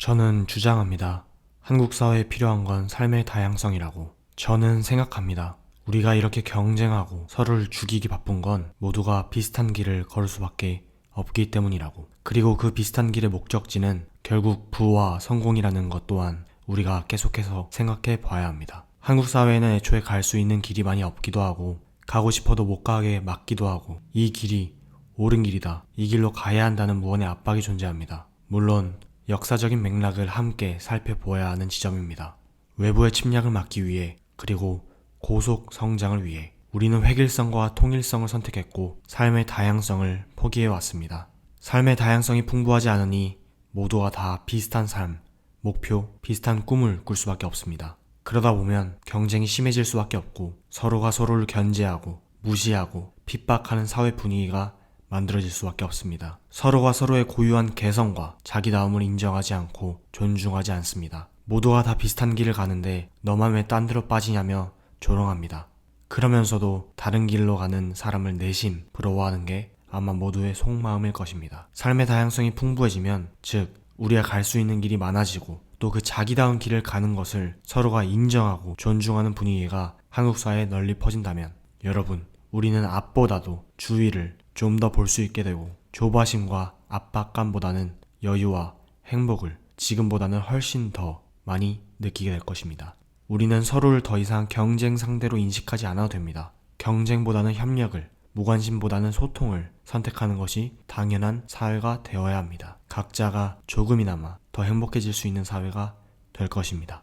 저는 주장합니다. 한국 사회에 필요한 건 삶의 다양성이라고. 저는 생각합니다. 우리가 이렇게 경쟁하고 서로를 죽이기 바쁜 건 모두가 비슷한 길을 걸을 수밖에 없기 때문이라고. 그리고 그 비슷한 길의 목적지는 결국 부와 성공이라는 것 또한 우리가 계속해서 생각해 봐야 합니다. 한국 사회에는 애초에 갈 수 있는 길이 많이 없기도 하고, 가고 싶어도 못 가게 막기도 하고, 이 길이 옳은 길이다, 이 길로 가야 한다는 무언의 압박이 존재합니다. 물론 역사적인 맥락을 함께 살펴보아야 하는 지점입니다. 외부의 침략을 막기 위해, 그리고 고속 성장을 위해 우리는 획일성과 통일성을 선택했고 삶의 다양성을 포기해왔습니다. 삶의 다양성이 풍부하지 않으니 모두가 다 비슷한 삶, 목표, 비슷한 꿈을 꿀 수밖에 없습니다. 그러다 보면 경쟁이 심해질 수밖에 없고 서로가 서로를 견제하고 무시하고 핍박하는 사회 분위기가 만들어질 수밖에 없습니다. 서로가 서로의 고유한 개성과 자기다움을 인정하지 않고 존중하지 않습니다. 모두가 다 비슷한 길을 가는데 너만 왜 딴 데로 빠지냐며 조롱합니다. 그러면서도 다른 길로 가는 사람을 내심 부러워하는 게 아마 모두의 속마음일 것입니다. 삶의 다양성이 풍부해지면, 즉 우리가 갈 수 있는 길이 많아지고 또 그 자기다운 길을 가는 것을 서로가 인정하고 존중하는 분위기가 한국 사회에 널리 퍼진다면, 여러분, 우리는 앞보다도 주위를 좀 더 볼 수 있게 되고 조바심과 압박감보다는 여유와 행복을 지금보다는 훨씬 더 많이 느끼게 될 것입니다. 우리는 서로를 더 이상 경쟁 상대로 인식하지 않아도 됩니다. 경쟁보다는 협력을, 무관심보다는 소통을 선택하는 것이 당연한 사회가 되어야 합니다. 각자가 조금이나마 더 행복해질 수 있는 사회가 될 것입니다.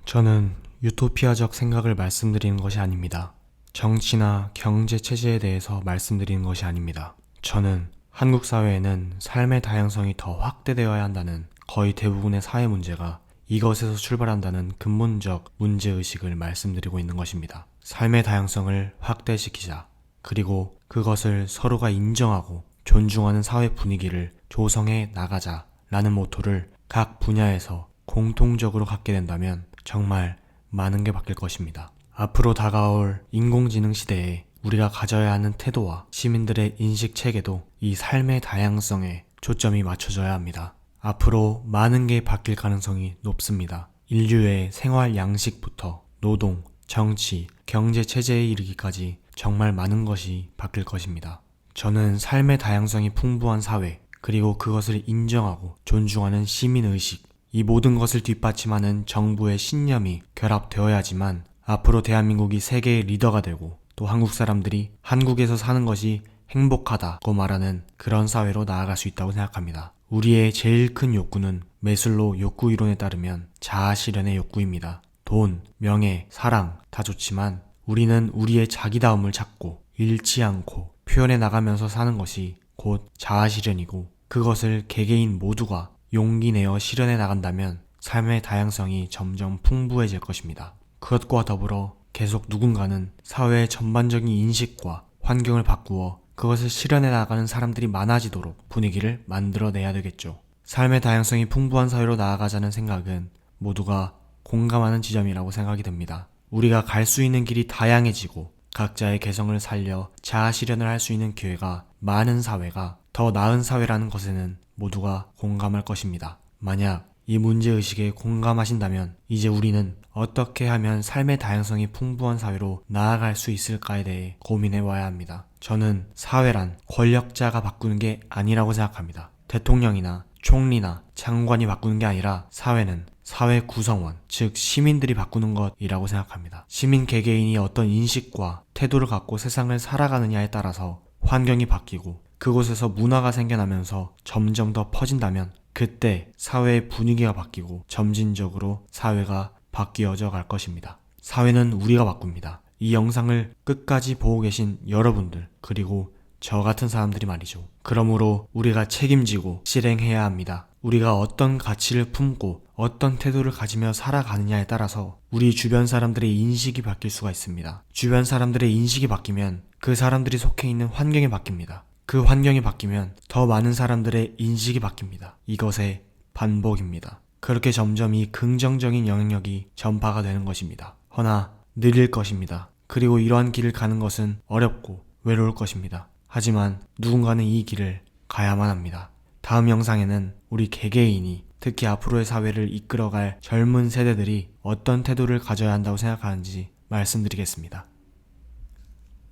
저는 유토피아적 생각을 말씀드리는 것이 아닙니다. 정치나 경제 체제에 대해서 말씀드리는 것이 아닙니다. 저는 한국 사회에는 삶의 다양성이 더 확대되어야 한다는 거의 대부분의 사회 문제가 이것에서 출발한다는 근본적 문제의식을 말씀드리고 있는 것입니다. 삶의 다양성을 확대시키자. 그리고 그것을 서로가 인정하고 존중하는 사회 분위기를 조성해 나가자 라는 모토를 각 분야에서 공통적으로 갖게 된다면 정말 많은 게 바뀔 것입니다. 앞으로 다가올 인공지능 시대에 우리가 가져야 하는 태도와 시민들의 인식 체계도 이 삶의 다양성에 초점이 맞춰져야 합니다. 앞으로 많은 게 바뀔 가능성이 높습니다. 인류의 생활 양식부터 노동, 정치, 경제 체제에 이르기까지 정말 많은 것이 바뀔 것입니다. 저는 삶의 다양성이 풍부한 사회, 그리고 그것을 인정하고 존중하는 시민의식, 이 모든 것을 뒷받침하는 정부의 신념이 결합되어야지만 앞으로 대한민국이 세계의 리더가 되고 또 한국 사람들이 한국에서 사는 것이 행복하다고 말하는 그런 사회로 나아갈 수 있다고 생각합니다. 우리의 제일 큰 욕구는 매슬로 욕구 이론에 따르면 자아 실현의 욕구입니다. 돈, 명예, 사랑 다 좋지만 우리는 우리의 자기다움을 찾고 잃지 않고 표현해 나가면서 사는 것이 곧 자아 실현이고, 그것을 개개인 모두가 용기 내어 실현해 나간다면 삶의 다양성이 점점 풍부해질 것입니다. 그것과 더불어 계속 누군가는 사회의 전반적인 인식과 환경을 바꾸어 그것을 실현해 나가는 사람들이 많아지도록 분위기를 만들어내야 되겠죠. 삶의 다양성이 풍부한 사회로 나아가자는 생각은 모두가 공감하는 지점이라고 생각이 듭니다. 우리가 갈 수 있는 길이 다양해지고 각자의 개성을 살려 자아 실현을 할 수 있는 기회가 많은 사회가 더 나은 사회라는 것에는 모두가 공감할 것입니다. 만약 이 문제의식에 공감하신다면 이제 우리는 어떻게 하면 삶의 다양성이 풍부한 사회로 나아갈 수 있을까에 대해 고민해 와야 합니다. 저는 사회란 권력자가 바꾸는 게 아니라고 생각합니다. 대통령이나 총리나 장관이 바꾸는 게 아니라 사회는 사회 구성원, 즉 시민들이 바꾸는 것이라고 생각합니다. 시민 개개인이 어떤 인식과 태도를 갖고 세상을 살아가느냐에 따라서 환경이 바뀌고 그곳에서 문화가 생겨나면서 점점 더 퍼진다면 그때 사회의 분위기가 바뀌고 점진적으로 사회가 바뀌어져 갈 것입니다. 사회는 우리가 바꿉니다. 이 영상을 끝까지 보고 계신 여러분들, 그리고 저 같은 사람들이 말이죠. 그러므로 우리가 책임지고 실행해야 합니다. 우리가 어떤 가치를 품고 어떤 태도를 가지며 살아가느냐에 따라서 우리 주변 사람들의 인식이 바뀔 수가 있습니다. 주변 사람들의 인식이 바뀌면 그 사람들이 속해 있는 환경이 바뀝니다. 그 환경이 바뀌면 더 많은 사람들의 인식이 바뀝니다. 이것의 반복입니다. 그렇게 점점 이 긍정적인 영향력이 전파가 되는 것입니다. 허나 느릴 것입니다. 그리고 이러한 길을 가는 것은 어렵고 외로울 것입니다. 하지만 누군가는 이 길을 가야만 합니다. 다음 영상에는 우리 개개인이 특히 앞으로의 사회를 이끌어갈 젊은 세대들이 어떤 태도를 가져야 한다고 생각하는지 말씀드리겠습니다.